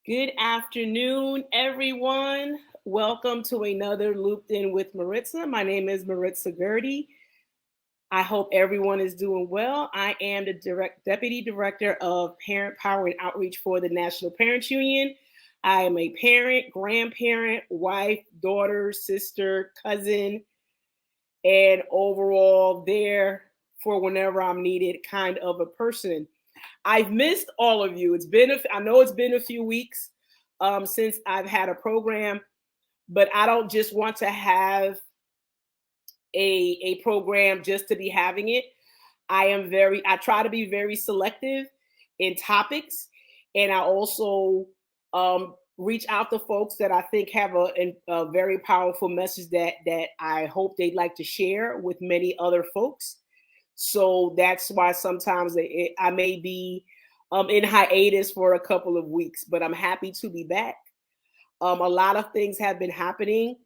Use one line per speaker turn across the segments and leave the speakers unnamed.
Good afternoon, everyone. Welcome to another Looped In with Maritza. My name is Maritza Gertie. I hope everyone is doing well. I am the Deputy Director of Parent Power and Outreach for the National Parents Union. I am a parent, grandparent, wife, daughter, sister, cousin, and overall there for whenever I'm needed kind of a person. I've missed all of you. I know it's been a few weeks since I've had a program, but I don't just want to have a program just to be having it. I try to be very selective in topics, and I also reach out to folks that I think have a very powerful message that I hope they'd like to share with many other folks. So that's why sometimes I may be in hiatus for a couple of weeks, but I'm happy to be back. A lot of things have been happening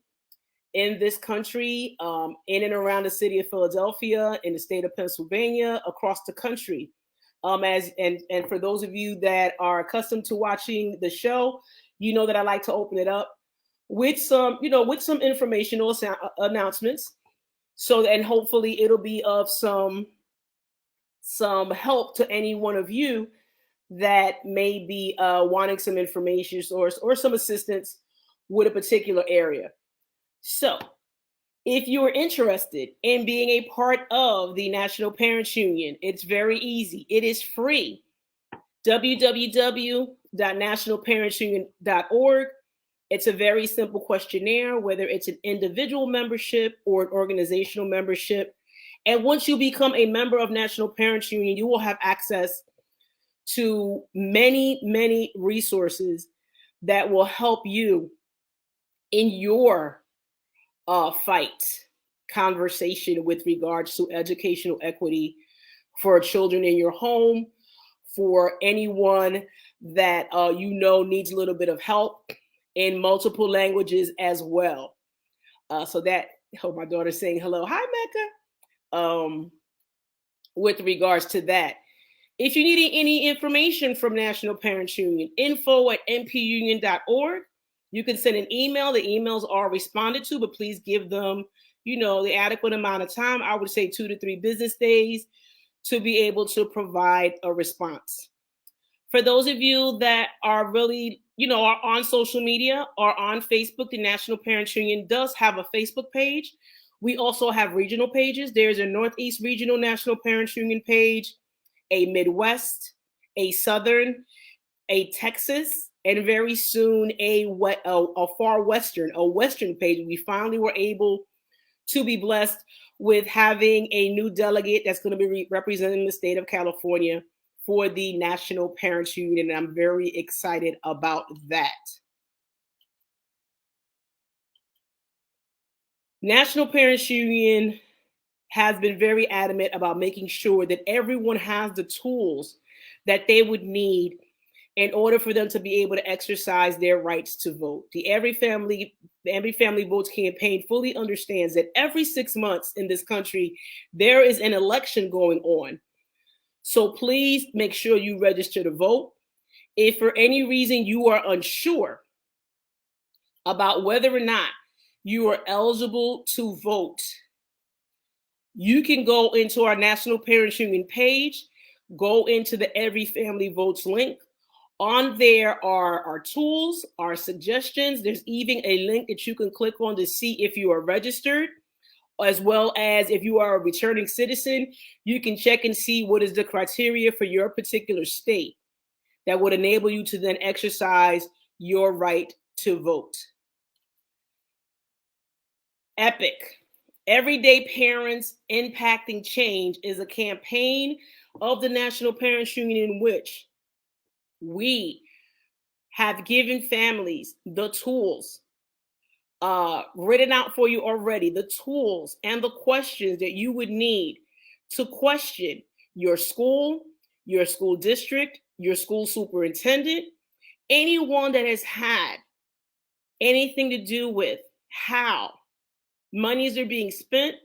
in this country, in and around the city of Philadelphia, in the state of Pennsylvania, across the country. And for those of you that are accustomed to watching the show, you know that I like to open it up with some informational announcements. So and hopefully it'll be of some help to any one of you that may be wanting some information or some assistance with a particular area. So, if you are interested in being a part of the National Parents Union, it's very easy. It is free. www.nationalparentsunion.org. It's a very simple questionnaire, whether it's an individual membership or an organizational membership. And once you become a member of National Parents Union, you will have access to many, many resources that will help you in your fight conversation with regards to educational equity for children in your home, for anyone that needs a little bit of help in multiple languages as well. My daughter's saying hello. Hi, Mecca. With regards to that. If you need any information from National Parents Union, info@npunion.org. You can send an email. The emails are responded to, but please give them, the adequate amount of time. I would say 2 to 3 business days to be able to provide a response. For those of you that are really, are on social media or on Facebook, the National Parents Union does have a Facebook page. We also have regional pages. There's a Northeast Regional National Parents Union page, a Midwest, a Southern, a Texas, and very soon a far Western, a Western page. We finally were able to be blessed with having a new delegate that's going to be representing the state of California for the National Parents Union, and I'm very excited about that. National Parents Union has been very adamant about making sure that everyone has the tools that they would need in order for them to be able to exercise their rights to vote. The Every Family Votes campaign fully understands that every 6 months in this country, there is an election going on. So please make sure you register to vote. If for any reason you are unsure about whether or not you are eligible to vote, you can go into our National Parents Union page, go into the Every Family Votes link. On there are our tools, our suggestions. There's even a link that you can click on to see if you are registered, as well as if you are a returning citizen, you can check and see what is the criteria for your particular state that would enable you to then exercise your right to vote. EPIC, Everyday Parents Impacting Change, is a campaign of the National Parents Union in which we have given families the tools written out for you already, the tools and the questions that you would need to question your school district, your school superintendent, anyone that has had anything to do with how monies are being spent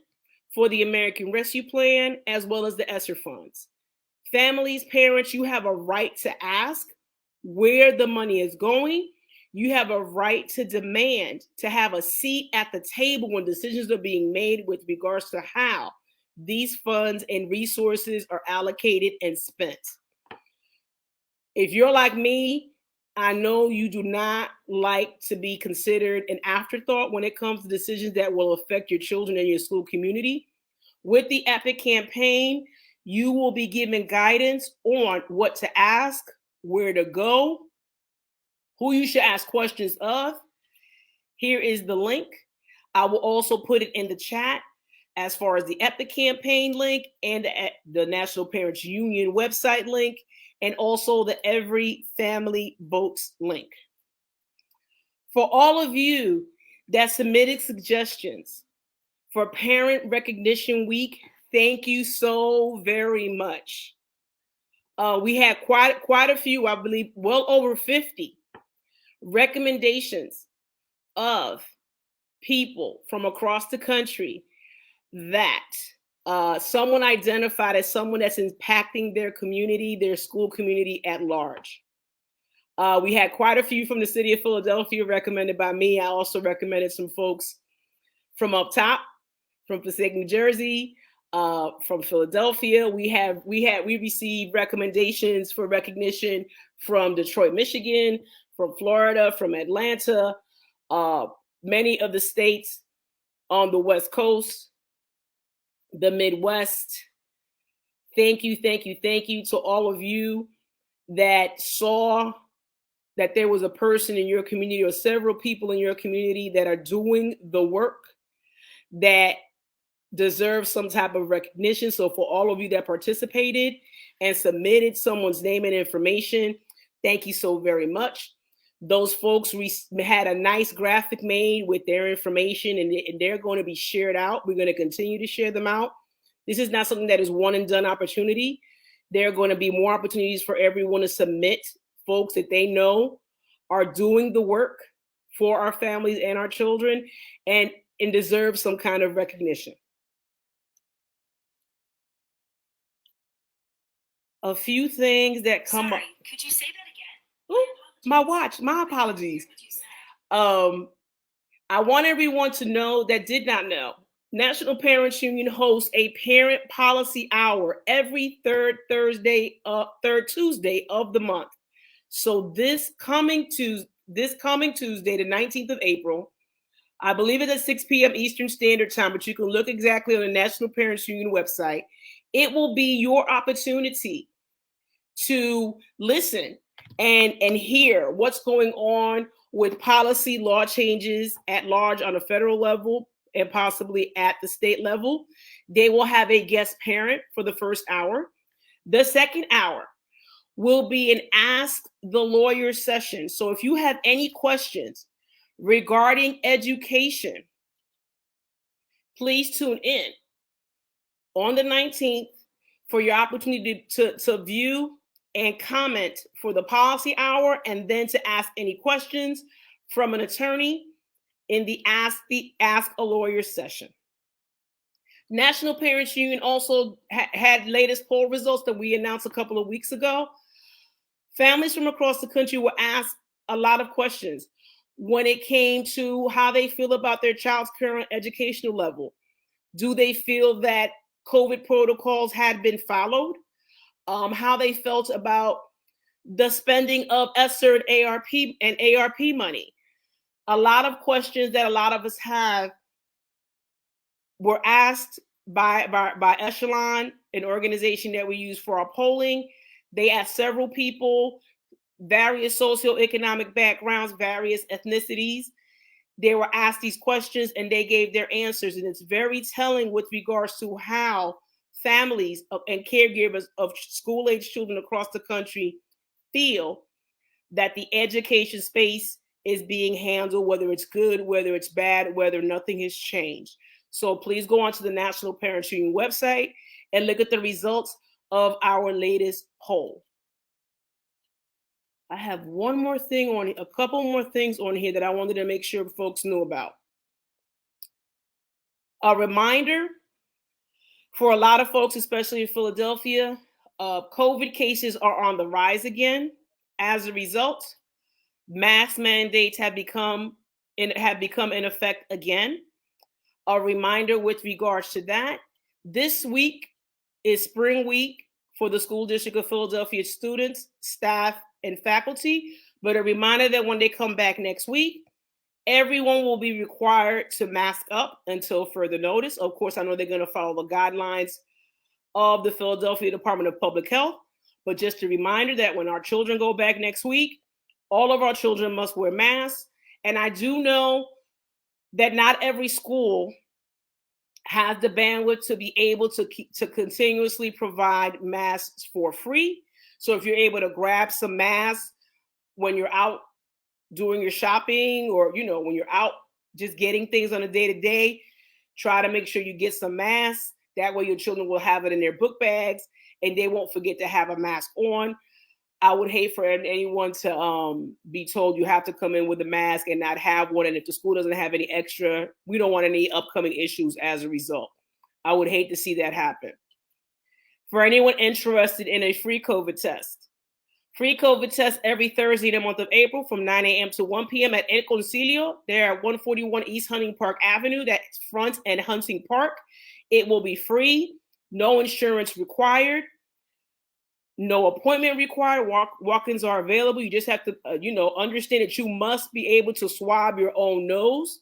for the American Rescue Plan, as well as the ESSER funds. Families, parents, you have a right to ask where the money is going. You have a right to demand to have a seat at the table when decisions are being made with regards to how these funds and resources are allocated and spent. If you're like me, I know you do not like to be considered an afterthought when it comes to decisions that will affect your children and your school community. With the EPIC campaign, you will be given guidance on what to ask, where to go, who you should ask questions of. Here is the link. I will also put it in the chat as far as the EPIC campaign link and the National Parents Union website link, and also the Every Family Votes link. For all of you that submitted suggestions for Parent Recognition Week, thank you so very much. We had quite a few, I believe, well over 50 recommendations of people from across the country that someone identified as someone that's impacting their community, their school community at large. We had quite a few from the city of Philadelphia recommended by me. I also recommended some folks from up top, from Passaic, New Jersey, from Philadelphia. We received recommendations for recognition from Detroit, Michigan, from Florida, from Atlanta, many of the states on the West Coast, the Midwest. Thank you to all of you that saw that there was a person in your community or several people in your community that are doing the work that deserve some type of recognition. So for all of you that participated and submitted someone's name and information, thank you so very much. Those folks had a nice graphic made with their information, and they're going to be shared out. We're going to continue to share them out. This is not something that is one and done opportunity. There are going to be more opportunities for everyone to submit folks that they know are doing the work for our families and our children and deserve some kind of recognition. A few things that come up.
Could you say that again?
Ooh, my watch. My apologies. I want everyone to know that did not know. National Parents Union hosts a parent policy hour every third Tuesday of the month. So this coming Tuesday, the 19th of April, I believe it's at 6 p.m. Eastern Standard Time, but you can look exactly on the National Parents Union website. It will be your opportunity to listen and hear what's going on with policy law changes at large on a federal level and possibly at the state level. They will have a guest parent for the first hour. The second hour will be an Ask the Lawyer session. So if you have any questions regarding education, please tune in on the 19th for your opportunity to view and comment for the policy hour, and then to ask any questions from an attorney in the Ask a Lawyer session. National Parents Union also had latest poll results that we announced a couple of weeks ago. Families from across the country were asked a lot of questions when it came to how they feel about their child's current educational level. Do they feel that COVID protocols had been followed? How they felt about the spending of ESSER and ARP money. A lot of questions that a lot of us have were asked by Echelon, an organization that we use for our polling. They asked several people, various socioeconomic backgrounds, various ethnicities. They were asked these questions and they gave their answers. And it's very telling with regards to how families and caregivers of school-age children across the country feel that the education space is being handled, whether it's good, whether it's bad, whether nothing has changed. So please go onto the National Parents Union website and look at the results of our latest poll. I have a couple more things on here that I wanted to make sure folks knew about. A reminder for a lot of folks, especially in Philadelphia, COVID cases are on the rise again. As a result, mask mandates have become in effect again. A reminder with regards to that: this week is spring week for the School District of Philadelphia students, staff, and faculty. But a reminder that when they come back next week, everyone will be required to mask up until further notice. Of course, I know they're going to follow the guidelines of the Philadelphia Department of Public Health. But just a reminder that when our children go back next week, all of our children must wear masks. And I do know that not every school has the bandwidth to be able to continuously provide masks for free. So if you're able to grab some masks when you're out doing your shopping, or when you're out just getting things on a day to day, try to make sure you get some masks. That way your children will have it in their book bags and they won't forget to have a mask on. I would hate for anyone to be told you have to come in with a mask and not have one. And if the school doesn't have any extra, we don't want any upcoming issues as a result. I would hate to see that happen. For anyone interested in a free COVID test, free COVID test every Thursday in the month of April from 9 a.m. to 1 p.m. at El Concilio. They're at 141 East Hunting Park Avenue. That's Front and Hunting Park. It will be free. No insurance required. No appointment required. Walk-ins are available. You just have to, understand that you must be able to swab your own nose.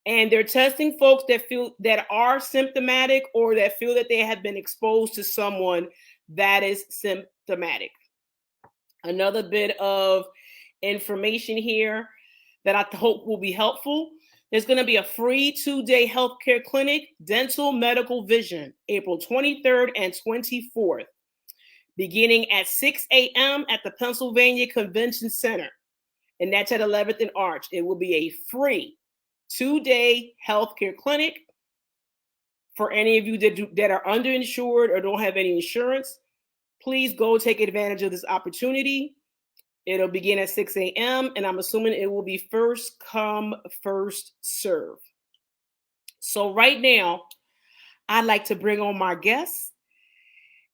And they're testing folks that are symptomatic or that feel that they have been exposed to someone that is symptomatic. Another bit of information here that I hope will be helpful. There's going to be a free 2-day healthcare clinic, dental, medical, vision, April 23rd and 24th. Beginning at 6 a.m. at the Pennsylvania Convention Center. And that's at 11th and Arch. It will be a free 2-day healthcare clinic for any of you that are underinsured or don't have any insurance. Please go take advantage of this opportunity. It'll begin at 6 a.m. and I'm assuming it will be first come, first serve. So right now, I'd like to bring on my guests.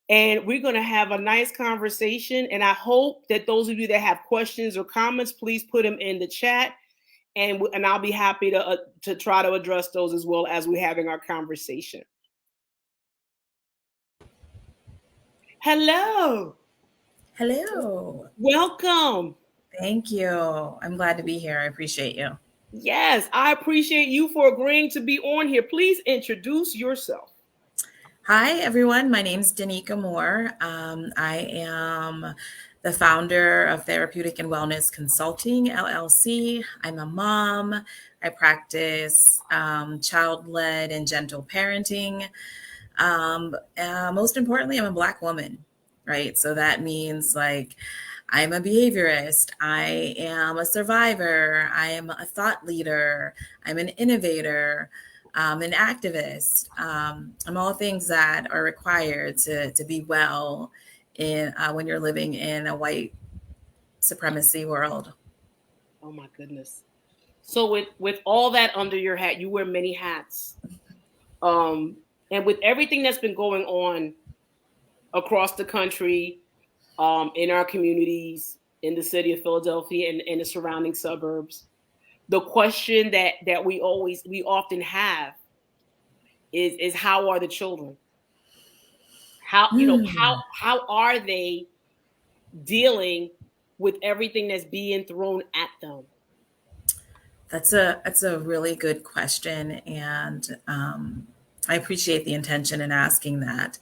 And we're going to have a nice conversation. And I hope that those of you that have questions or comments, please put them in the chat. And I'll be happy to try to address those as well as we're having our conversation. Hello.
Hello.
Welcome.
Thank you. I'm glad to be here. I appreciate you.
Yes, I appreciate you for agreeing to be on here. Please introduce yourself.
Hi, everyone. My name is Danica Moore. I am the founder of Therapeutic and Wellness Consulting, LLC. I'm a mom. I practice child-led and gentle parenting. Most importantly, I'm a Black woman, right? So that means I'm a behaviorist. I am a survivor. I am a thought leader. I'm an innovator. An activist. I'm all things that are required to be well when you're living in a white supremacy world.
Oh my goodness. So with all that under your hat, you wear many hats. And with everything that's been going on across the country, in our communities, in the city of Philadelphia and in the surrounding suburbs, the question that we often have is how are the children? How are they dealing with everything that's being thrown at them?
That's a really good question, and I appreciate the intention in asking that.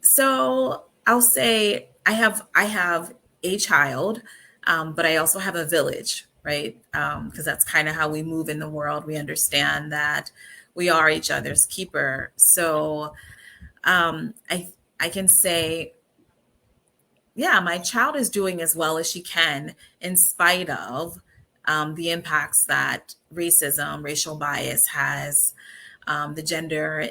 So I'll say I have a child, but I also have a village, right? Because that's kind of how we move in the world. We understand that we are each other's keeper. So I can say, yeah, my child is doing as well as she can in spite of the impacts that racism, racial bias has, the gender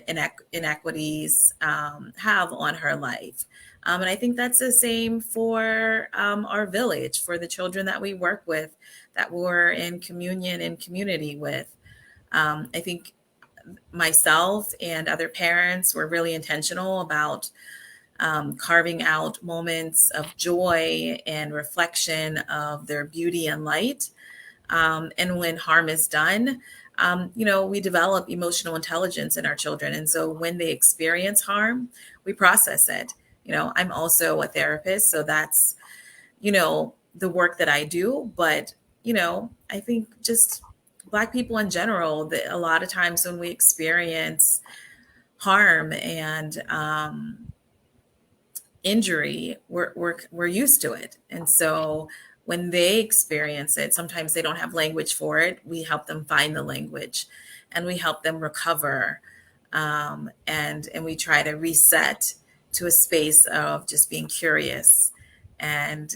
inequities have on her life. And I think that's the same for our village, for the children that we work with, that we're in communion and community with. I think myself and other parents were really intentional about carving out moments of joy and reflection of their beauty and light. And when harm is done, we develop emotional intelligence in our children. And so when they experience harm, we process it. I'm also a therapist, so that's, the work that I do. But, I think just Black people in general, that a lot of times when we experience harm and injury, we're used to it. And so when they experience it, sometimes they don't have language for it. We help them find the language, and we help them recover. And we try to reset to a space of just being curious and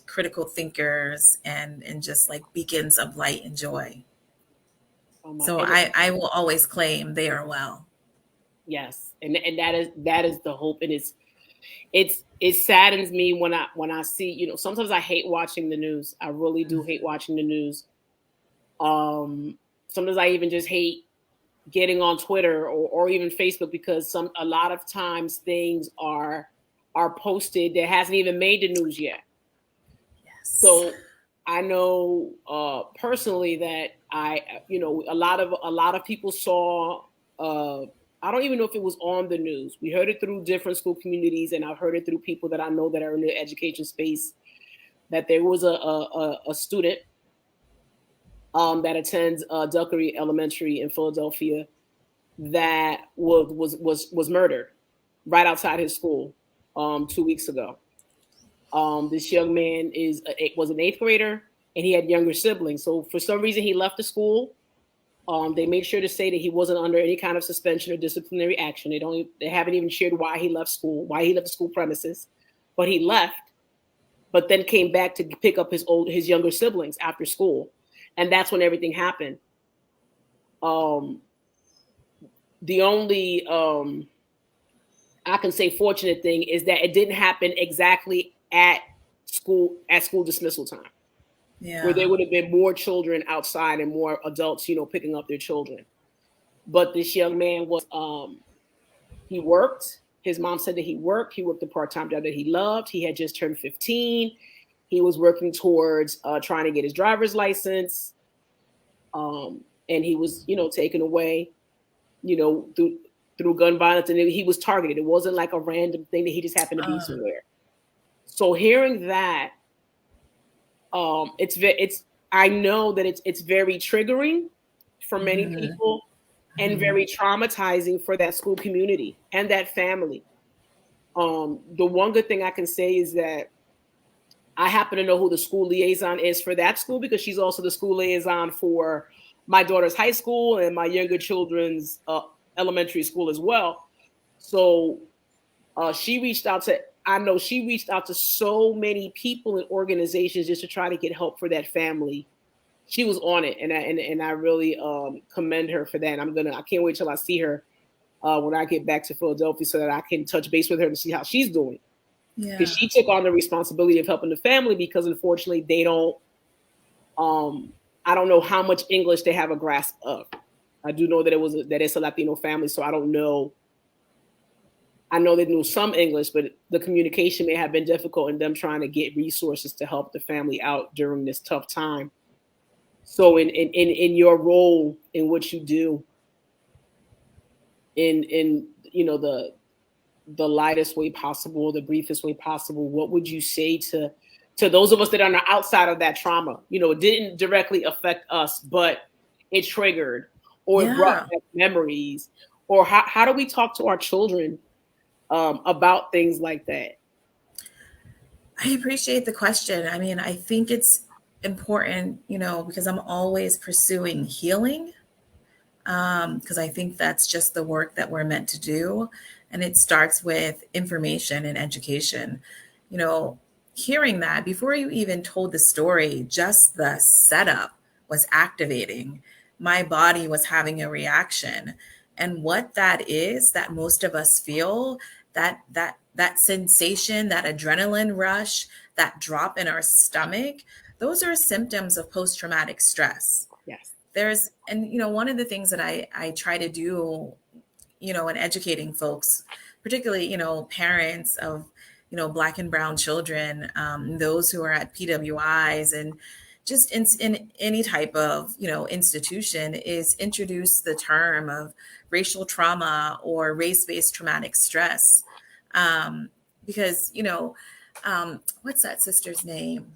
critical thinkers and just like beacons of light and joy.
Oh my,
So
and
I will always claim they are well.
yes, and that is the hope, and it saddens me when I see, sometimes I hate watching the news. I really do hate watching the news. Sometimes I even just hate getting on Twitter or even Facebook, because a lot of times things are posted that hasn't even made the news yet.
Yes.
So I know personally that a lot of people saw. I don't even know if it was on the news. We heard it through different school communities, and I've heard it through people that I know that are in the education space. That there was a student that attends Duckery Elementary in Philadelphia that was murdered right outside his school 2 weeks ago. This young man was an eighth grader, and he had younger siblings. So for some reason, he left the school. They made sure to say that he wasn't under any kind of suspension or disciplinary action. They haven't even shared why he left school, why he left the school premises, but he left. But then came back to pick up his younger siblings after school, and that's when everything happened. Um, the only I can say fortunate thing is that it didn't happen exactly at school dismissal time, where there
Yeah.
would have been more children outside and more adults, picking up their children. But this young man he worked. His mom said that he worked. He worked a part-time job that he loved. He had just turned 15. He was working towards trying to get his driver's license. And he was, taken away, through gun violence, and he was targeted. It wasn't like a random thing that he just happened to be
Uh,
somewhere. So hearing that, it's I know that it's very triggering for many
mhm,
people, and
mhm.
very traumatizing for that school community and that family. The one good thing I can say is that I happen to know who the school liaison is for that school, because she's also the school liaison for my daughter's high school and my younger children's elementary school as well. So she reached out to I know she reached out to so many people and organizations just to try to get help for that family. She was on it, and I really commend her for that. And I can't wait till I see her when I get back to Philadelphia, so that I can touch base with her to see how she's doing, because
Yeah.
she took on the responsibility of helping the family, because unfortunately they don't. I don't know how much English they have a grasp of. I do know that it's a Latino family, so I don't know. I know they knew some English, but the communication may have been difficult in them trying to get resources to help the family out during this tough time. So in your role in what you do, in the lightest way possible, the briefest way possible, what would you say to those of us that are on the outside of that trauma? It didn't directly affect us, but it triggered, or it brought
Yeah.
back memories. Or how do we talk to our children about things like that?
I appreciate the question. I mean, I think it's important, because I'm always pursuing healing, because I think that's just the work that we're meant to do. And it starts with information and education. You know, Hearing that before you even told the story, just the setup was activating. My body was having a reaction. And what that is that most of us feel, that sensation, that adrenaline rush, that drop in our stomach, those are symptoms of post-traumatic stress.
Yes.
One of the things that I try to do, in educating folks particularly, parents of, Black and brown children, those who are at PWIs and just in any type of, institution, is introduce the term of racial trauma or race-based traumatic stress. Because, what's that sister's name?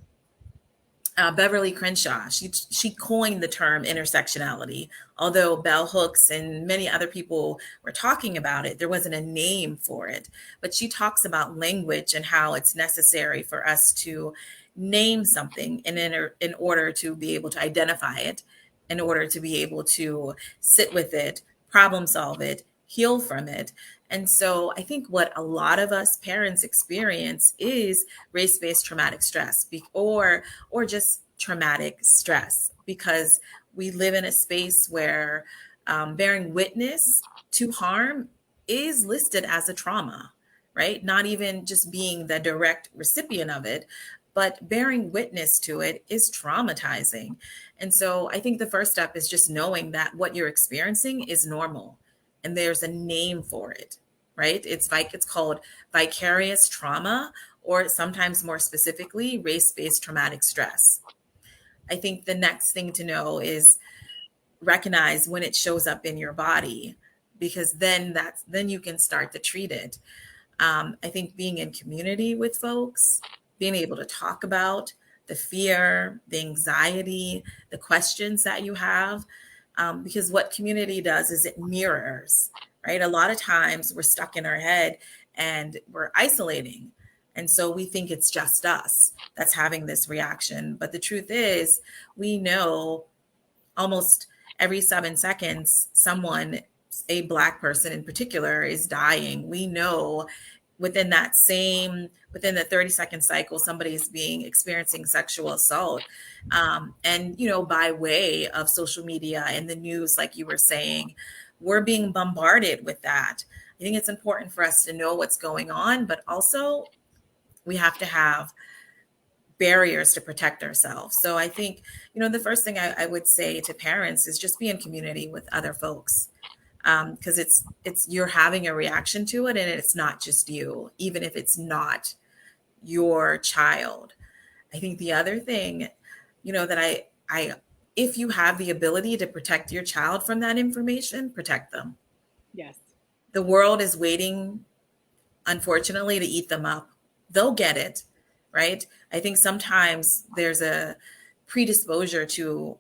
Beverly Crenshaw. She coined the term intersectionality. Although Bell Hooks and many other people were talking about it, there wasn't a name for it. But she talks about language and how it's necessary for us to name something in order to be able to identify it, in order to be able to sit with it, problem solve it, heal from it. And so I think what a lot of us parents experience is race-based traumatic stress, or just traumatic stress, because we live in a space where bearing witness to harm is listed as a trauma, right? Not even just being the direct recipient of it, but bearing witness to it is traumatizing. And so I think the first step is just knowing that what you're experiencing is normal and there's a name for it, right? It's called vicarious trauma, or sometimes more specifically, race-based traumatic stress. I think the next thing to know is recognize when it shows up in your body, because then you can start to treat it. I think being in community with folks, being able to talk about the fear, the anxiety, the questions that you have, because what community does is it mirrors, right? A lot of times we're stuck in our head and we're isolating. And so we think it's just us that's having this reaction. But the truth is, we know almost every 7 seconds, someone, a Black person in particular, is dying. We know within the 30-second cycle, somebody's experiencing sexual assault. And, by way of social media and the news, like you were saying, we're being bombarded with that. I think it's important for us to know what's going on, but also we have to have barriers to protect ourselves. So I think, the first thing I would say to parents is just be in community with other folks. Because it's you're having a reaction to it, and it's not just you, even if it's not your child. I think the other thing, that I if you have the ability to protect your child from that information, protect them.
Yes.
The world is waiting, unfortunately, to eat them up. They'll get it, right? I think sometimes there's a predisposure to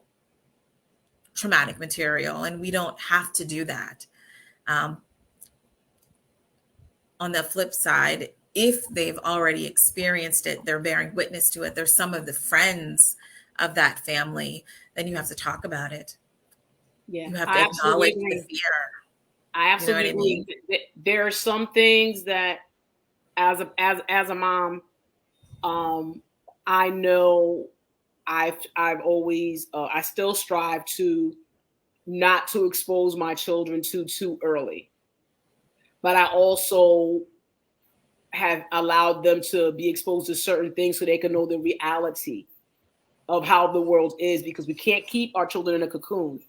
traumatic material, and we don't have to do that. On the flip side, if they've already experienced it, they're bearing witness to it, they're some of the friends of that family, then you have to talk about it.
Yeah,
You have to
I absolutely
acknowledge the
agree.
fear.
I
You know what
absolutely
I mean?
agree. There are some things that, as a mom, I know I've always I still strive to not to expose my children to too early, but I also have allowed them to be exposed to certain things so they can know the reality of how the world is, because we can't keep our children in a cocoon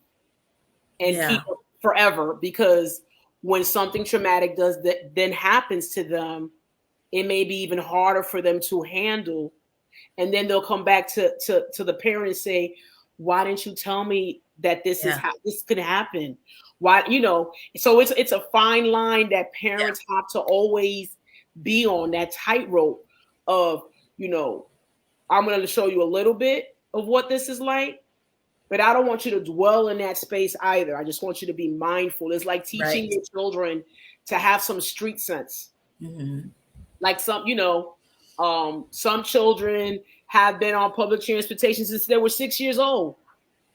and
Yeah.
keep them forever, because when something traumatic does that then happens to them, it may be even harder for them to handle. And then they'll come back to the parent and say, why didn't you tell me that this is
Yeah.
how this could happen? Why, so it's a fine line that
Yeah.
parents have to always be on, that tightrope of, I'm going to show you a little bit of what this is like, but I don't want you to dwell in that space either. I just want you to be mindful. It's like teaching
Right.
your children to have some street sense.
Mm-hmm.
Like some children have been on public transportation since they were 6 years old.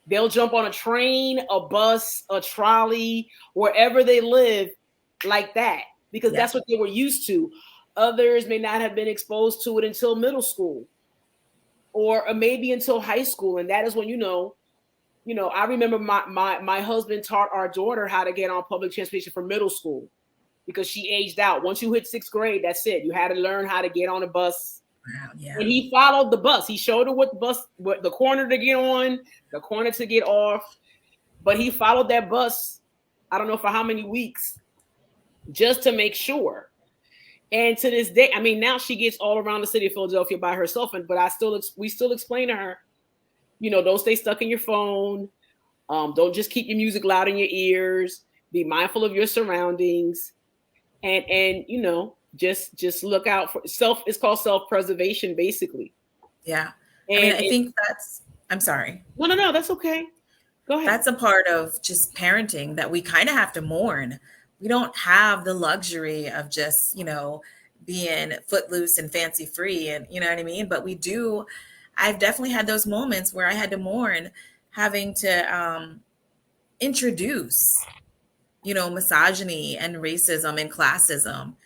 They'll jump on a train, a bus, a trolley, wherever they live, like that, because
Yeah.
that's what they were used to. Others may not have been exposed to it until middle school, or maybe until high school. And that is when, I remember my husband taught our daughter how to get on public transportation for middle school, because she aged out. Once you hit 6th grade, that's it. You had to learn how to get on a bus.
Wow. Yeah.
And he followed the bus. He showed her what the corner to get on, the corner to get off. But he followed that bus, I don't know for how many weeks, just to make sure. And to this day, I mean, now she gets all around the city of Philadelphia by herself. But we still explain to her, don't stay stuck in your phone. Don't just keep your music loud in your ears. Be mindful of your surroundings, and just look out for self. It's called self-preservation, basically.
Yeah. I mean,
And
I think I'm sorry.
no, that's okay. Go ahead.
That's a part of just parenting that we kind of have to mourn. We don't have the luxury of just, being footloose and fancy free, and you know what I mean? But we do. I've definitely had those moments where I had to mourn having to introduce, misogyny and racism and classism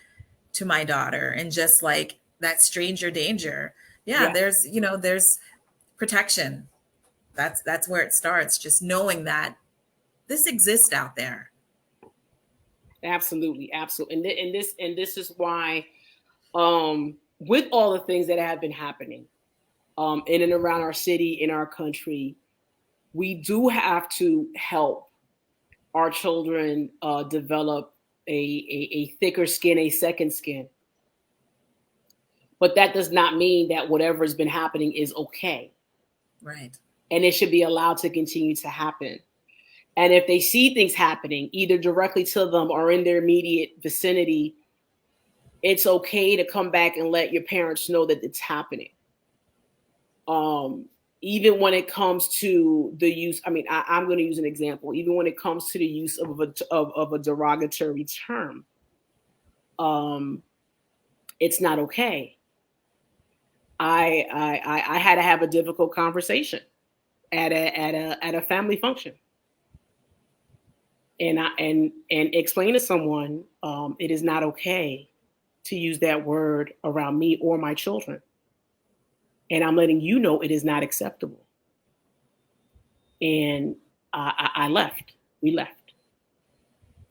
to my daughter, and just like that stranger danger. Yeah,
Yeah,
there's protection. That's where it starts, just knowing that this exists out there.
absolutely, absolutely. And this is why, with all the things that have been happening, in and around our city, in our country, we do have to help our children develop a thicker skin, a second skin. But that does not mean that whatever has been happening is okay.
Right.
And it should be allowed to continue to happen. And if they see things happening, either directly to them or in their immediate vicinity, it's okay to come back and let your parents know that it's happening. Even when it comes to the use, I mean, I'm going to use an example. Even when it comes to the use of a derogatory term, it's not okay. I had to have a difficult conversation at a family function, and explain to someone, it is not okay to use that word around me or my children, and I'm letting you know it is not acceptable. And I left. We left.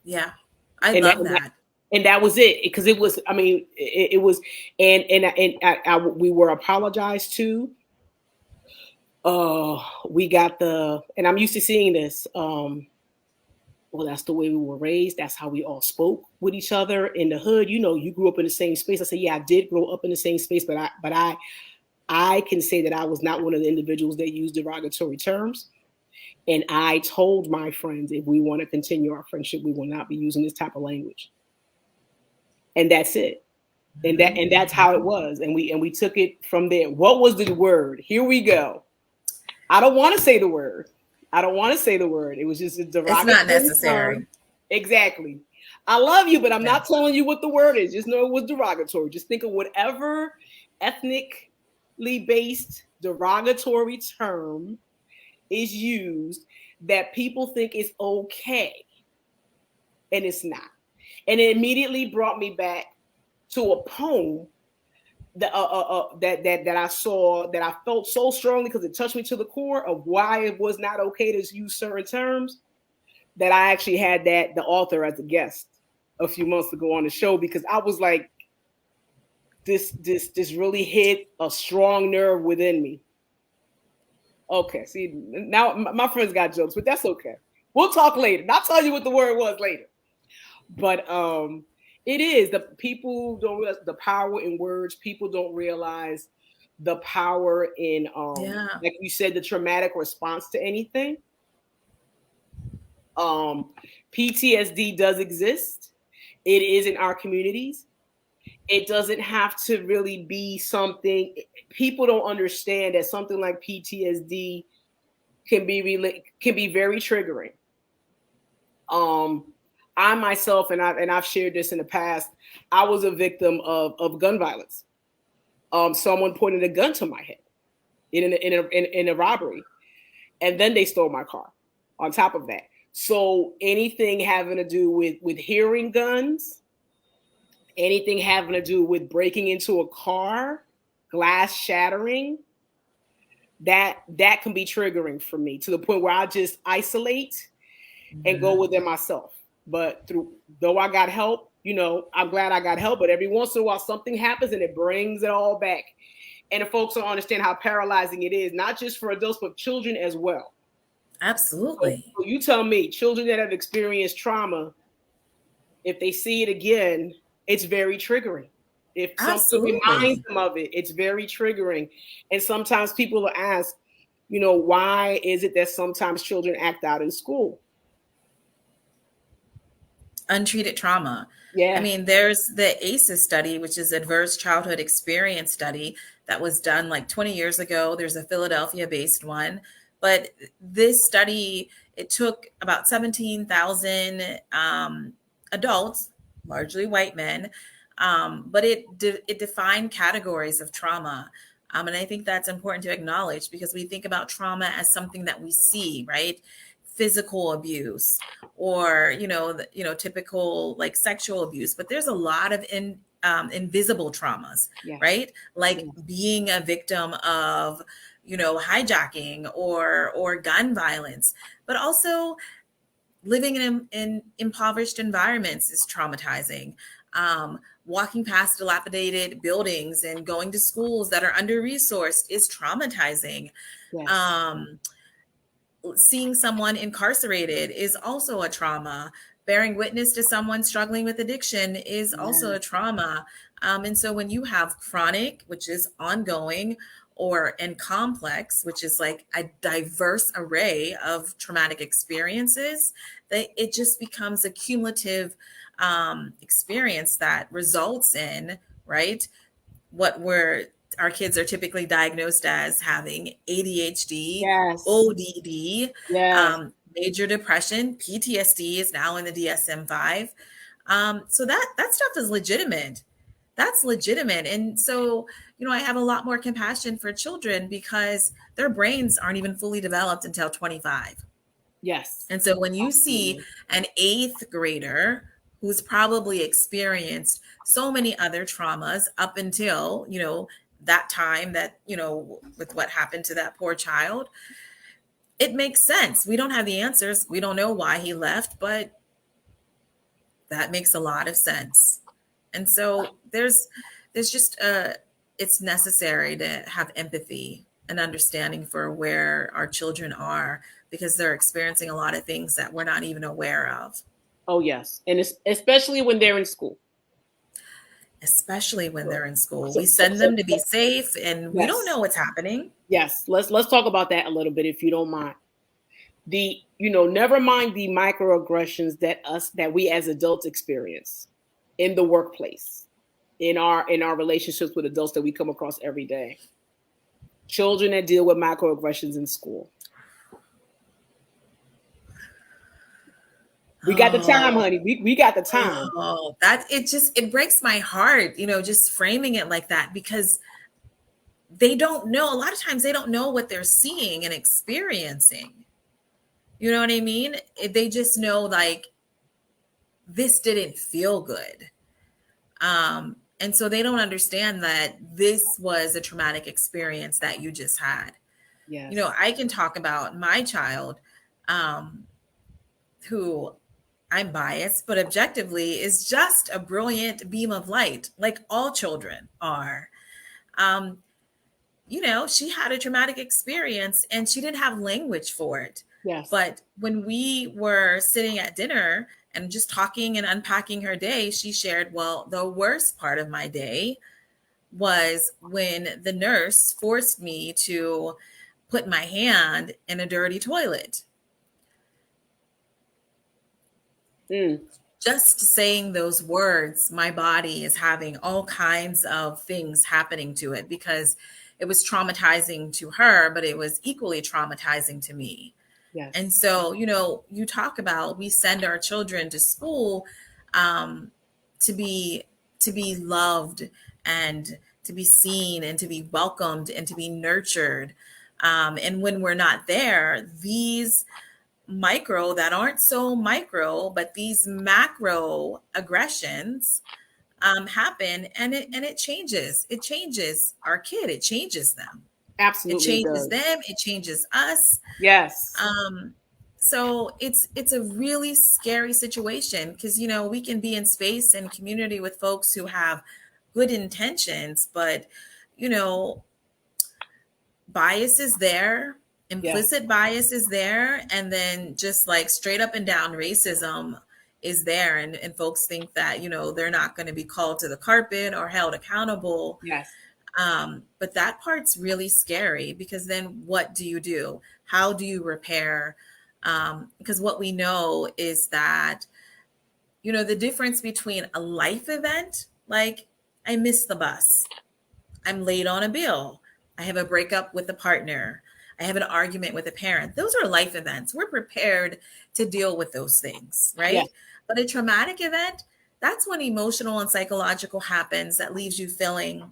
Yeah. I
and
love
that,
that.
and that was it, because it was, I mean, it was, we were apologized to. We got and I'm used to seeing this. Well, that's the way we were raised. That's how we all spoke with each other in the hood. You grew up in the same space. I said, yeah, I did grow up in the same space, but I can say that I was not one of the individuals that used derogatory terms. And I told my friends, if we want to continue our friendship, we will not be using this type of language. And that's it. And that's how it was. And we took it from there. What was the word? Here we go. I don't want to say the word. I don't want to say the word. It was just a
It's not
derogatory
necessary.
term. Exactly. I love you, but I'm
Yeah.
not telling you what the word is. Just know it was derogatory. Just think of whatever ethnically based derogatory term is used that people think is okay, and it's not. And it immediately brought me back to a poem that I saw, that I felt so strongly, because it touched me to the core of why it was not okay to use certain terms, that I actually had the author as a guest a few months ago on the show, because I was like, this really hit a strong nerve within me. Okay, see, now my friends got jokes, but that's okay. We'll talk later. I'll tell you what the word was later. But it is, the people don't realize the power in words. People don't realize the power in,
Yeah.
like you said, the traumatic response to anything. PTSD does exist. It is in our communities. It doesn't have to really be something. People don't understand that something like PTSD can be very triggering. I myself, and I've shared this in the past, I was a victim of gun violence. Someone pointed a gun to my head in a robbery, and then they stole my car. On top of that, so anything having to do with hearing guns, anything having to do with breaking into a car, glass shattering, that can be triggering for me, to the point where I just isolate and go within myself. But though I got help, I'm glad I got help. But every once in a while, something happens and it brings it all back. And the folks don't understand how paralyzing it is, not just for adults, but children as well.
Absolutely.
So you tell me, children that have experienced trauma, if they see it again, it's very triggering. If something reminds
Absolutely.
them of it, it's very triggering. And sometimes people will ask, you know, why is it that sometimes children act out in school?
Untreated trauma. I
Yeah,
mean, there's the ACEs study, which is Adverse Childhood Experience Study, that was done like 20 years ago. There's a Philadelphia based one. But this study, it took about 17,000 adults, largely white men, but it defined categories of trauma. And I think that's important to acknowledge because we think about trauma as something that we see, right? Physical abuse, or typical like sexual abuse, but there's a lot of invisible traumas,
yes,
right? Like
yes,
being a victim of hijacking or gun violence, but also living in impoverished environments is traumatizing. Walking past dilapidated buildings and going to schools that are under resourced is traumatizing.
yes,
um, Seeing someone incarcerated is also a trauma. Bearing witness to someone struggling with addiction is also
yes,
a trauma. And so when you have chronic, which is ongoing, and complex, which is like a diverse array of traumatic experiences, that it just becomes a cumulative experience that results in, right, what we're our kids are typically diagnosed as having ADHD,
yes,
ODD,
yes.
major depression, PTSD is now in the DSM-5. So that stuff is legitimate. That's legitimate. And so, I have a lot more compassion for children because their brains aren't even fully developed until 25.
Yes,
And so when you see
absolutely.
an eighth grader who's probably experienced so many other traumas up until, that time, that, with what happened to that poor child, it makes sense. We don't have the answers. We don't know why he left, but that makes a lot of sense. And so there's just it's necessary to have empathy and understanding for where our children are because they're experiencing a lot of things that we're not even aware of,
Oh, yes. And especially when they're in school.
especially when
So,
they're in school.
so,
We
so,
send
so
them to be safe and we don't
yes,
know what's happening.
yes. Let's talk about that a little bit if you don't mind. Never mind the microaggressions that we as adults experience in the workplace, in our relationships with adults that we come across every day. Children that deal with microaggressions in school. We got the time,
Oh,
honey. We got the time.
oh, that it breaks my heart, just framing it like that because they don't know. A lot of times they don't know what they're seeing and experiencing. You know what I mean? They just know like this didn't feel good. And so they don't understand that this was a traumatic experience that you just had.
Yes.
I can talk about my child, um, who I'm biased, but objectively is just a brilliant beam of light, like all children are. Um, she had a traumatic experience and she didn't have language for it.
Yes.
But when we were sitting at dinner and just talking and unpacking her day, she shared, well, the worst part of my day was when the nurse forced me to put my hand in a dirty toilet.
Mm,
Just saying those words, my body is having all kinds of things happening to it because it was traumatizing to her, but it was equally traumatizing to me. And
yes.
so, you talk about we send our children to school um, to be loved and to be seen and to be welcomed and to be nurtured. And when we're not there, these micro that aren't so micro, but these macro aggressions happen, and it changes. It changes our kid. It changes them. It
Absolutely it
changes
does.
them. It changes us.
Yes.
Um, so it's a really scary situation because we can be in space and community with folks who have good intentions, but you know bias is there,
Yes.
implicit bias is there, and then just like straight up and down racism is there, and folks think that, they're not going to be called to the carpet or held accountable.
Yes.
But that part's really scary, because then what do you do? How do you repair? Because what we know is that, the difference between a life event, like I missed the bus, I'm late on a bill, I have a breakup with a partner, I have an argument with a parent. Those are life events. We're prepared to deal with those things,
Yes.
right? But a traumatic event, that's when emotional and psychological happens that leaves you feeling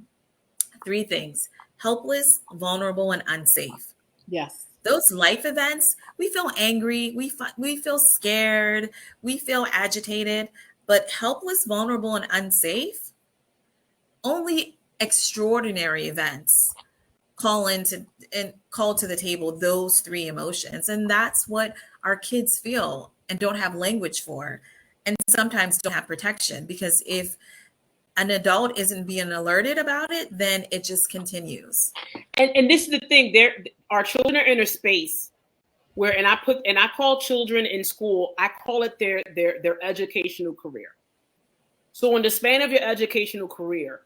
three things: helpless, vulnerable, and unsafe.
Yes.
Those life events, we feel angry, we feel scared, we feel agitated, but helpless, vulnerable, and unsafe, only extraordinary events call to the table those three emotions. And that's what our kids feel and don't have language for, and sometimes don't have protection, because if an adult isn't being alerted about it, then it just continues.
And this is the thing, there our children are in a space where, and I call children in school, I call it their educational career. So in the span of your educational career,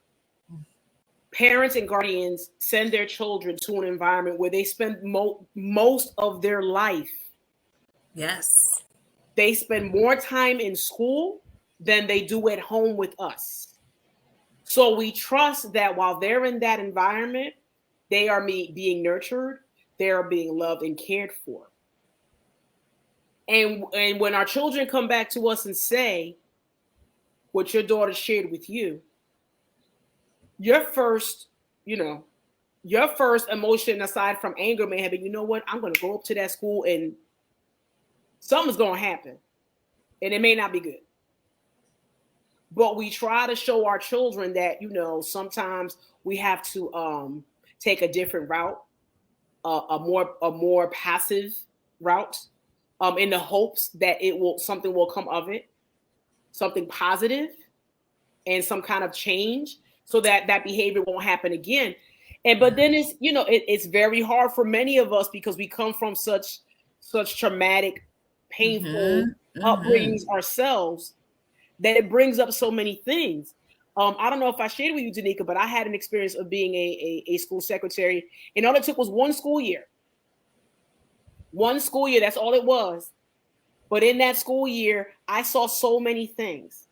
parents and guardians send their children to an environment where they spend most of their life.
Yes.
They spend more time in school than they do at home with us. So we trust that while they're in that environment, they are being nurtured, they are being loved and cared for. And when our children come back to us and say what your daughter shared with you, your first, you know, your first emotion aside from anger may have been, you know what, I'm going to go up to that school and something's going to happen. And it may not be good. But we try to show our children that, sometimes we have to take a different route, a more passive route, in the hopes that something will come of it, something positive, and some kind of change, so that that behavior won't happen again. But then it's very hard for many of us, because we come from such traumatic, painful
Mm-hmm. Mm-hmm.
upbringings ourselves, that it brings up so many things. I don't know if I shared with you, Danica, but I had an experience of being a school secretary, and all it took was one school year. One school year, that's all it was. But in that school year, I saw so many things.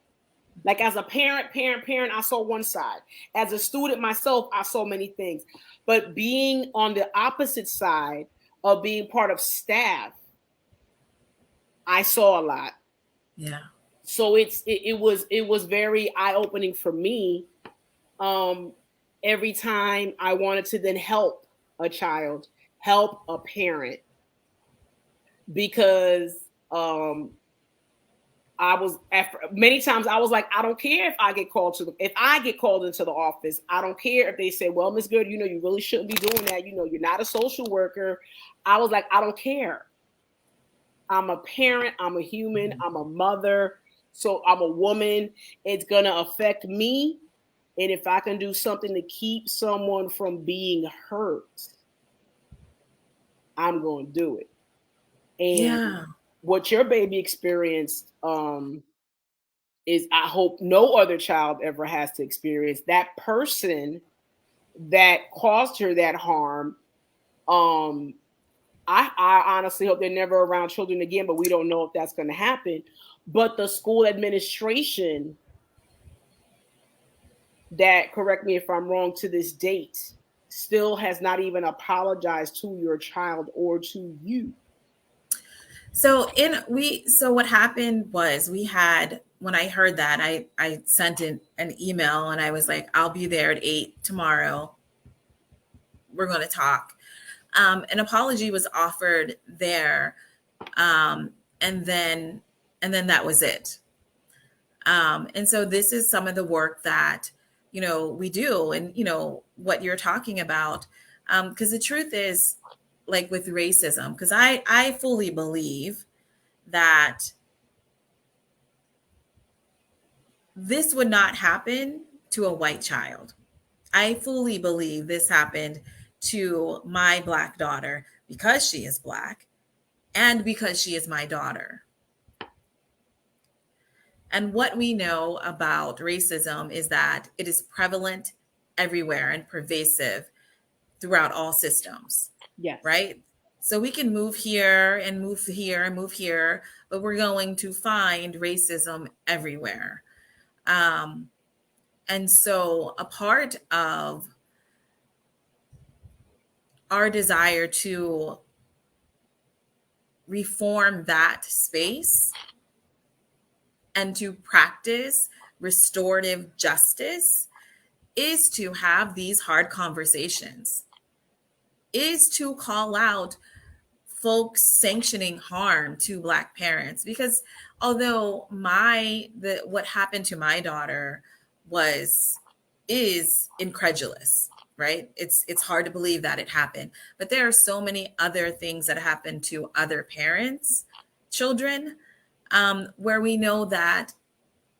Like, as a parent, I saw one side. As a student myself, I saw many things. But being on the opposite side of being part of staff, I saw a lot.
Yeah.
So it was very eye-opening for me. Every time I wanted to then help a child, help a parent, because I was, after many times I was like, I don't care if I get called into the office. I don't care if they say, well, Miss Good, you really shouldn't be doing that. You're not a social worker. I was like, I don't care. I'm a parent. I'm a human. I'm a mother. So I'm a woman. It's going to affect me. And if I can do something to keep someone from being hurt, I'm going to do it. And
Yeah.
what your baby experienced, is, I hope no other child ever has to experience. That person that caused her that harm, I honestly hope they're never around children again, but we don't know if that's going to happen. But the school administration that, correct me if I'm wrong, to this date, still has not even apologized to your child or to you.
So what happened was, when I heard that, I sent an email, and I was like, I'll be there at 8 tomorrow. We're going to talk. An apology was offered there. And then that was it. And so this is some of the work that, we do, and, what you're talking about. Because the truth is, like with racism, because I fully believe that this would not happen to a white child. I fully believe this happened to my Black daughter, because she is Black and because she is my daughter. And what we know about racism is that it is prevalent everywhere and pervasive throughout all systems,
Yes.
right? So we can move here and move here and move here, but we're going to find racism everywhere. Um, and so a part of our desire to reform that space and to practice restorative justice is to have these hard conversations, is to call out folks sanctioning harm to Black parents. Because although what happened to my daughter was is incredulous, right? It's hard to believe that it happened, but there are so many other things that happen to other parents, children, where we know that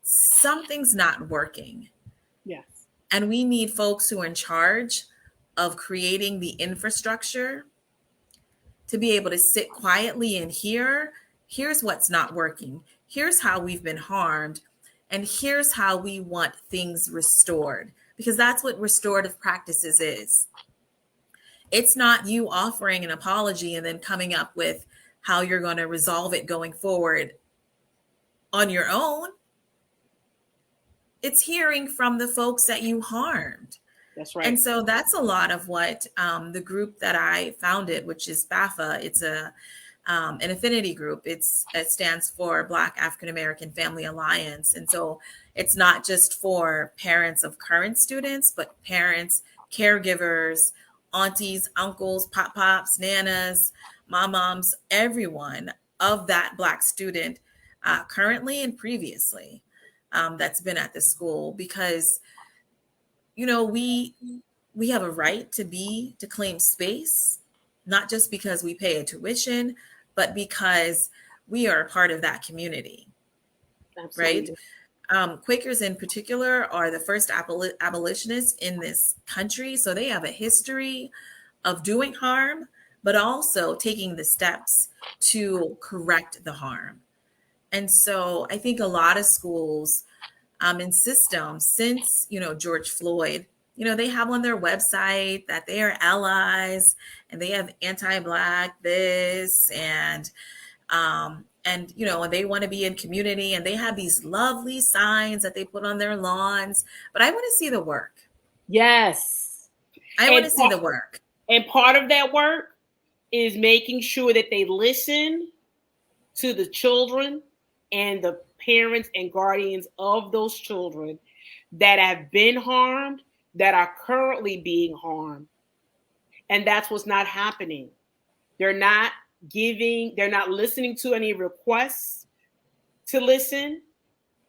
something's not working.
Yes.
And we need folks who are in charge of creating the infrastructure to be able to sit quietly and here's what's not working. Here's how we've been harmed. And here's how we want things restored. Because that's what restorative practices is. It's not you offering an apology and then coming up with how you're going to resolve it going forward on your own. It's hearing from the folks that you harmed.
That's right.
And so that's a lot of what the group that I founded, which is BAFA, it's an affinity group. It stands for Black African American Family Alliance. And so it's not just for parents of current students, but parents, caregivers, aunties, uncles, pop-pops, nanas, moms, everyone of that Black student currently and previously that's been at the school. Because we have a right to claim space, not just because we pay a tuition, but because we are a part of that community.
Absolutely.
Right? Quakers in particular are the first abolitionists in this country, so they have a history of doing harm, but also taking the steps to correct the harm. And so I think a lot of schools and systems since George Floyd, they have on their website that they are allies and they have anti-Black this and they want to be in community and they have these lovely signs that they put on their lawns. But I want to see the work.
Yes.
I want to see the work.
And part of that work is making sure that they listen to the children and the parents and guardians of those children that have been harmed, that are currently being harmed. And that's what's not happening. They're not listening to any requests to listen.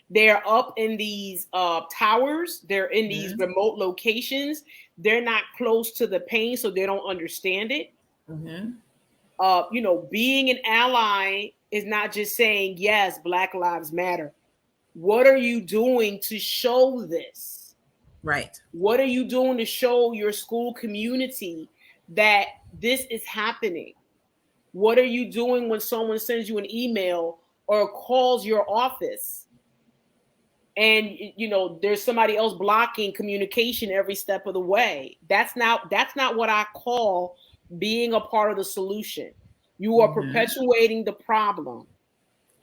They're up in these towers. They're in these remote locations. They're not close to the pain, so they don't understand it. Being an ally is not just saying, yes, Black Lives Matter. What are you doing to show this?
Right.
What are you doing to show your school community that this is happening? What are you doing when someone sends you an email or calls your office and there's somebody else blocking communication every step of the way? That's not what I call being a part of the solution. You are perpetuating the problem.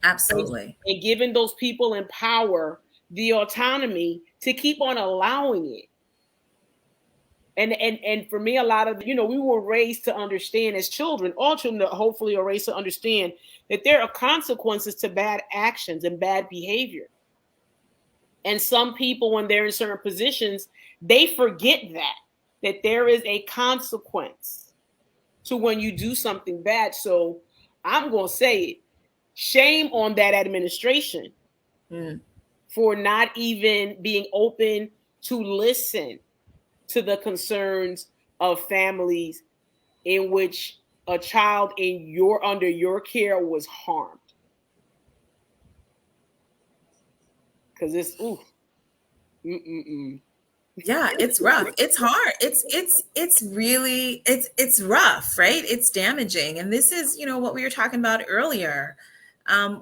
Absolutely.
And giving those people in power the autonomy to keep on allowing it. And for me, a lot of, we were raised to understand as children, all children hopefully are raised to understand that there are consequences to bad actions and bad behavior. And some people, when they're in certain positions, they forget that there is a consequence to when you do something bad. So I'm going to say it. Shame on that administration for not even being open to listen to the concerns of families in which a child under your care was harmed. Because it's
Yeah, it's rough. It's hard. It's really it's rough, right? It's damaging. And this is, what we were talking about earlier.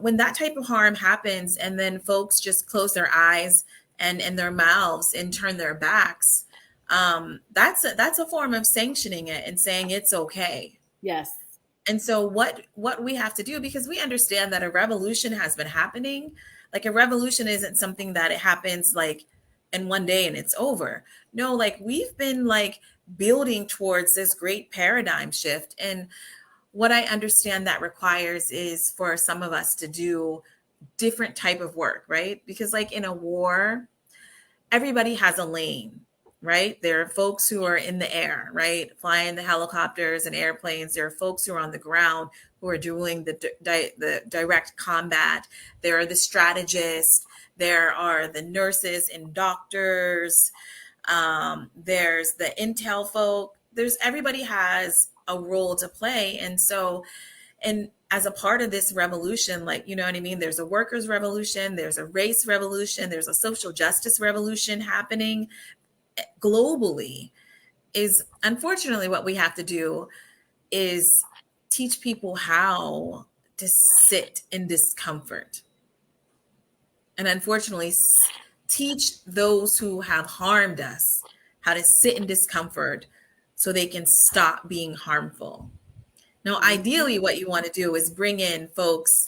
When that type of harm happens and then folks just close their eyes and their mouths and turn their backs, that's a form of sanctioning it and saying it's okay.
Yes.
And so what we have to do, because we understand that a revolution has been happening. Like, a revolution isn't something that it happens like in one day and it's over. No, like, we've been like building towards this great paradigm shift. And what I understand that requires is for some of us to do different type of work, right? Because like in a war, everybody has a lane, right? There are folks who are in the air, right? Flying the helicopters and airplanes. There are folks who are on the ground who are doing the direct combat. There are the strategists. There are the nurses and doctors. There's the intel folk. Everybody has a role to play. And so, and as a part of this revolution, like, you know what I mean? There's a workers' revolution, there's a race revolution, there's a social justice revolution happening globally. Is unfortunately what we have to do is teach people how to sit in discomfort. And unfortunately, teach those who have harmed us how to sit in discomfort so they can stop being harmful. Now, ideally, what you want to do is bring in folks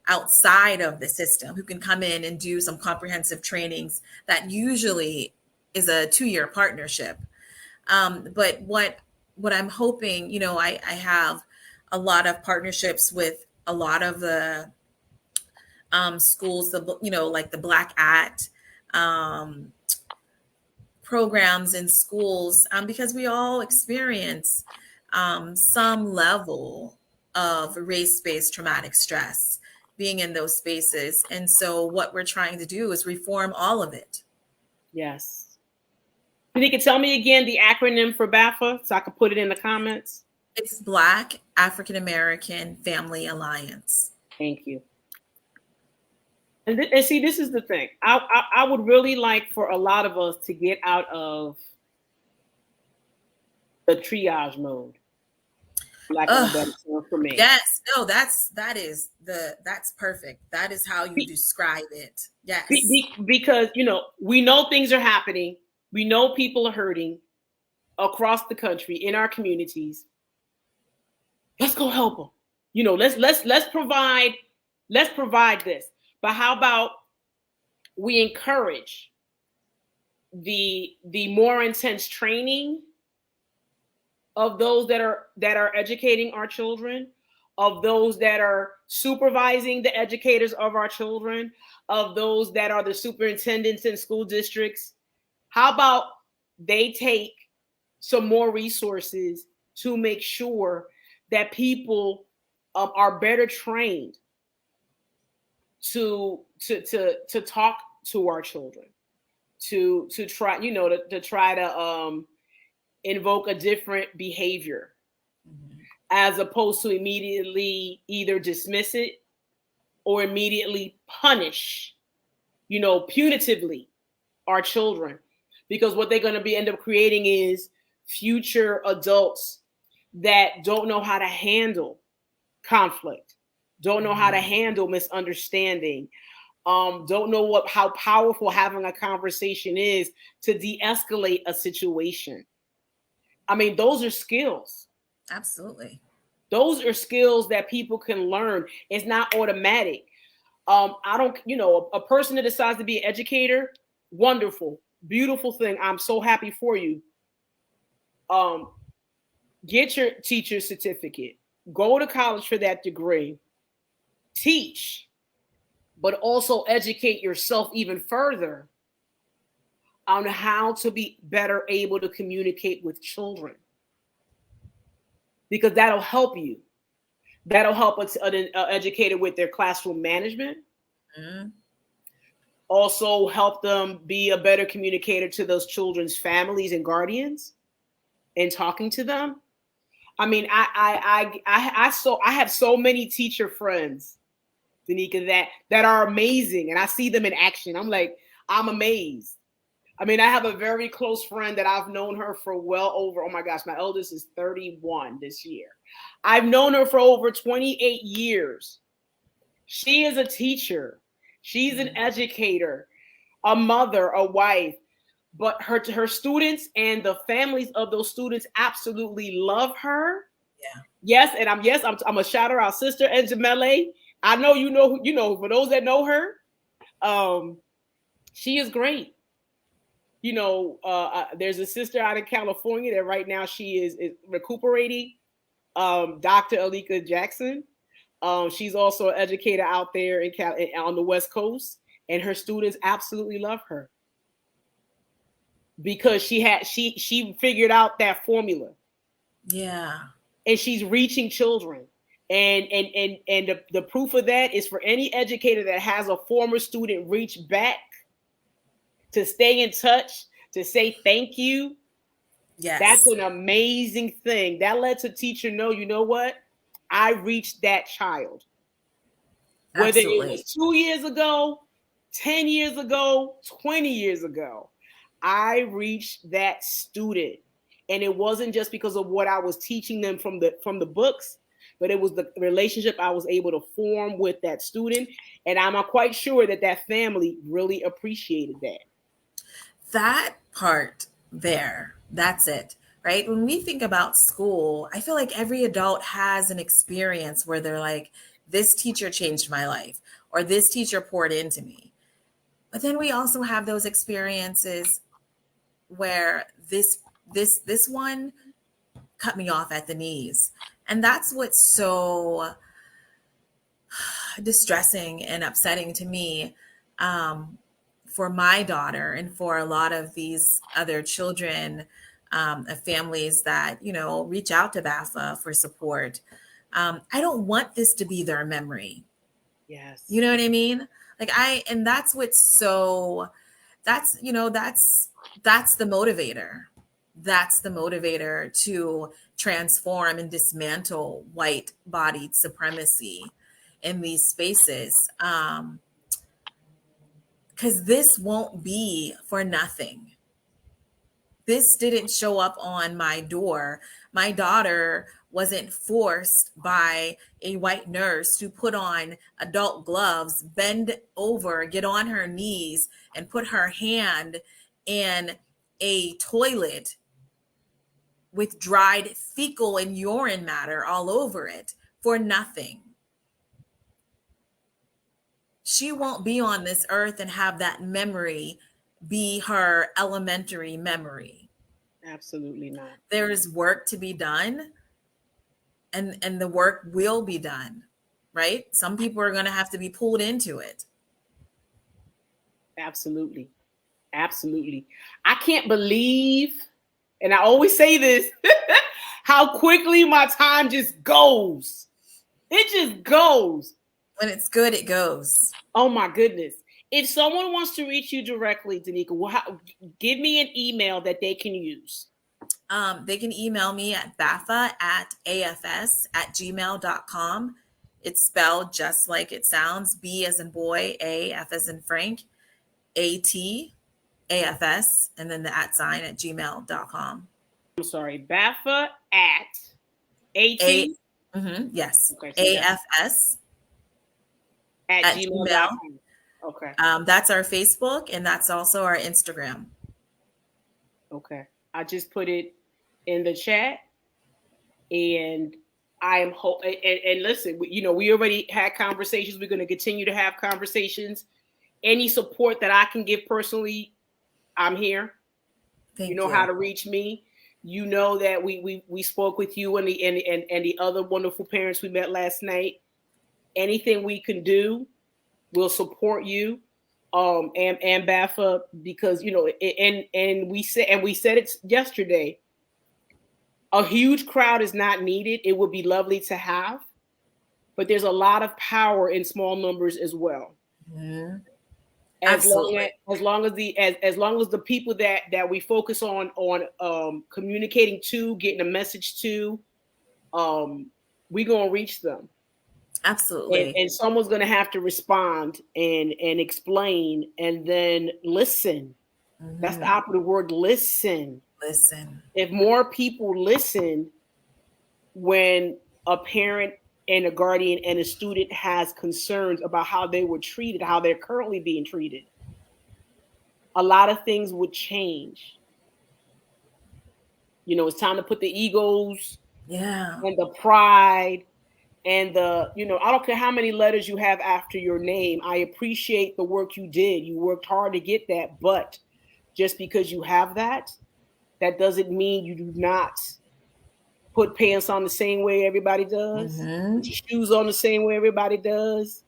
outside of the system who can come in and do some comprehensive trainings that usually is a 2-year partnership. But what I'm hoping, I have a lot of partnerships with a lot of the schools, like the Black At programs in schools, because we all experience some level of race-based traumatic stress being in those spaces. And so what we're trying to do is reform all of it.
Yes. Can you tell me again the acronym for BAFA so I can put it in the comments?
It's Black African American Family Alliance.
Thank you. And see, this is the thing. I would really like for a lot of us to get out of the triage mode. Like for me.
Yes, no, that's perfect. That is how you describe it. Yes,
because we know things are happening. We know people are hurting across the country in our communities. Let's go help them. Let's provide this. But how about we encourage the more intense training of those that are educating our children, of those that are supervising the educators of our children, of those that are the superintendents in school districts. How about they take some more resources to make sure that people are better trained to talk to our children, to try to try to invoke a different behavior, as opposed to immediately either dismiss it or immediately punish, punitively our children. Because what they're going to end up creating is future adults that don't know how to handle conflict, don't know how to handle misunderstanding, don't know how powerful having a conversation is to de-escalate a situation. I mean, those are skills.
Absolutely.
Those are skills that people can learn. It's not automatic. A person that decides to be an educator, wonderful, beautiful thing. I'm so happy for you. Get your teacher's certificate. Go to college for that degree. Teach, but also educate yourself even further on how to be better able to communicate with children. Because that'll help you. That'll help an educator with their classroom management. Mm-hmm. Also help them be a better communicator to those children's families and guardians and talking to them. I mean, I have so many teacher friends, Danica, that are amazing, and I see them in action. I'm amazed. I mean, I have a very close friend that I've known her for well over, oh my gosh, my eldest is 31 this year. I've known her for over 28 years. She is a teacher. She's an educator, a mother, a wife. But her students and the families of those students absolutely love her.
Yeah.
Yes, and I'm gonna shout her out, Sister Jamele. I know you know for those that know her, she is great. There's a sister out in California that right now she is recuperating. Dr. Alika Jackson. She's also an educator out there on the West Coast, and her students absolutely love her because she figured out that formula.
Yeah.
And she's reaching children. And the proof of that is for any educator that has a former student reach back to stay in touch, to say thank you.
Yes.
That's an amazing thing. That lets a teacher know, you know what? I reached that child. Whether
Absolutely.
it was 2 years ago, 10 years ago, 20 years ago, I reached that student. And it wasn't just because of what I was teaching them from the books, but it was the relationship I was able to form with that student. And I'm quite sure that family really appreciated that.
That part there, that's it, right? When we think about school, I feel like every adult has an experience where they're like, this teacher changed my life, or this teacher poured into me. But then we also have those experiences where this one cut me off at the knees. And that's what's so distressing and upsetting to me, for my daughter and for a lot of these other children, of families that, reach out to BAFA for support. I don't want this to be their memory.
Yes.
You know what I mean? And that's what's so, that's the motivator. That's the motivator to transform and dismantle white-bodied supremacy in these spaces. Because this won't be for nothing. This didn't show up on my door. My daughter wasn't forced by a white nurse to put on adult gloves, bend over, get on her knees, and put her hand in a toilet with dried fecal and urine matter all over it for nothing. She won't be on this earth and have that memory be her elementary memory.
Absolutely not.
There is work to be done, and the work will be done, right? Some people are going to have to be pulled into it.
Absolutely. Absolutely. I can't believe, and I always say this, how quickly my time just goes. It just goes.
When it's good, it goes.
Oh my goodness. If someone wants to reach you directly, Danica, give me an email that they can use.
They can email me at bafa@afs@gmail.com. It's spelled just like it sounds. B as in boy, A, F as in Frank, AT, AFS, and then the @ at gmail.com.
I'm sorry, BAFA at AT?
Yes.
Okay,
AFS
at gmail.com. Okay.
That's our Facebook, and that's also our Instagram.
Okay. I just put it in the chat, and I am and listen, we already had conversations. We're going to continue to have conversations. Any support that I can give personally, I'm here.
Thank
you know how to reach me. You know that we spoke with you and the other wonderful parents we met last night. Anything we can do, we'll support you. And BAFA, because and we said it yesterday. A huge crowd is not needed. It would be lovely to have, but there's a lot of power in small numbers as well.
Mm-hmm.
As long as the people that we focus on communicating to, getting a message to, we're gonna reach them.
Absolutely.
And someone's gonna have to respond and explain and then listen. Mm-hmm. That's the operative word, listen.
Listen.
If more people listen when a parent and a guardian and a student has concerns about how they were treated, how they're currently being treated, a lot of things would change. You know, it's time to put the egos
Yeah.
and the pride and the, you know, I don't care how many letters you have after your name. I appreciate the work you did. You worked hard to get that, but just because you have that, that doesn't mean you do not put pants on the same way everybody does, put
Mm-hmm.
your shoes on the same way everybody does.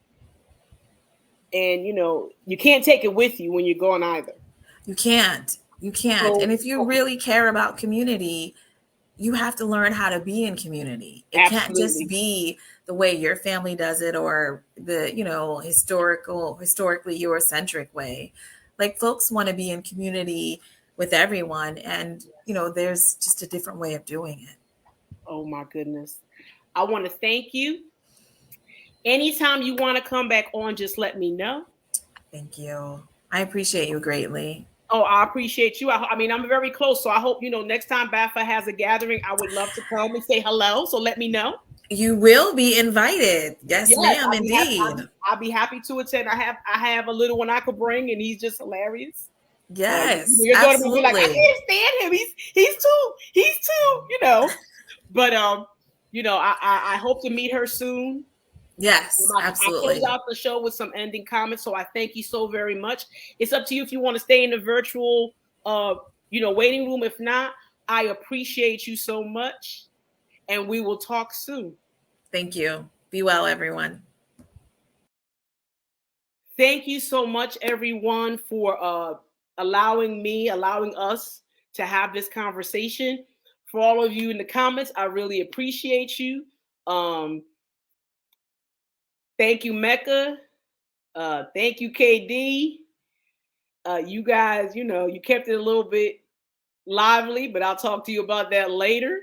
And, you know, you can't take it with you when you're going either.
You can't. You can't.
So,
And if you really care about community, you have to learn how to be in community. It can't just
absolutely.
be the way your family does it or the, historically Eurocentric way. Like folks want to be in community with everyone and, there's just a different way of doing it.
Oh, my goodness. I want to thank you. Anytime you want to come back on, just let me know.
Thank you. I appreciate you greatly.
Oh, I appreciate you. I mean, I'm very close, so I hope, you know, next time BAFA has a gathering, I would love to come and say hello. So let me know.
You will be invited. Yes,
Yes,
ma'am, indeed.
I'll be happy to attend. I have a little one I could bring, and he's just hilarious.
Yes,
Your daughter will be like, I
absolutely.
can't stand him. He's too, you know. But I hope to meet her soon.
Yes,
I close
absolutely.
out the show with some ending comments. So I thank you so very much. It's up to you if you want to stay in the virtual, waiting room. If not, I appreciate you so much, and we will talk soon.
Thank you. Be well, everyone.
Thank you so much, everyone, for allowing us to have this conversation. For all of you in the comments, I really appreciate you. Thank you, Mecca. Thank you, KD. You guys, you kept it a little bit lively, but I'll talk to you about that later.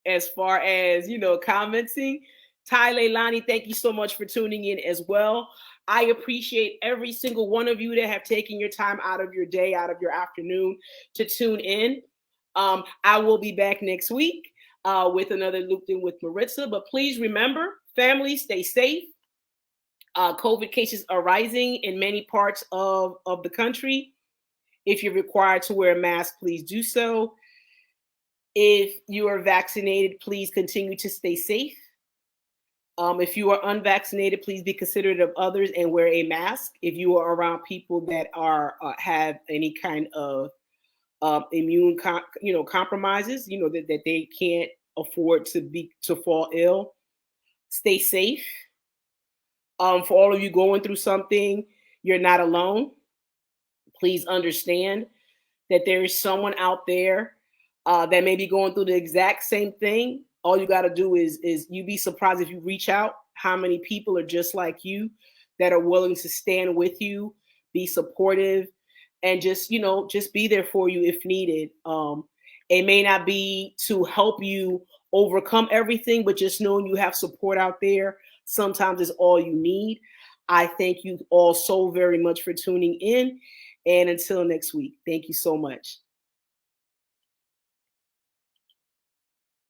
As far as commenting, Ty Leilani, thank you so much for tuning in as well. I appreciate every single one of you that have taken your time out of your day, out of your afternoon to tune in. I will be back next week with another Looped In with Maritza. But please remember, family, stay safe. COVID cases are rising in many parts of the country. If you're required to wear a mask, please do so. If you are vaccinated, please continue to stay safe. If you are unvaccinated, please be considerate of others and wear a mask. If you are around people that are have any kind of immune, compromises, that they can't afford to fall ill, stay safe. For all of you going through something, you're not alone. Please understand that there is someone out there that may be going through the exact same thing. All you got to do is you'd be surprised if you reach out how many people are just like you that are willing to stand with you, be supportive, and just be there for you if needed. It may not be to help you overcome everything, but just knowing you have support out there sometimes is all you need. I thank you all so very much for tuning in. And until next week, thank you so much.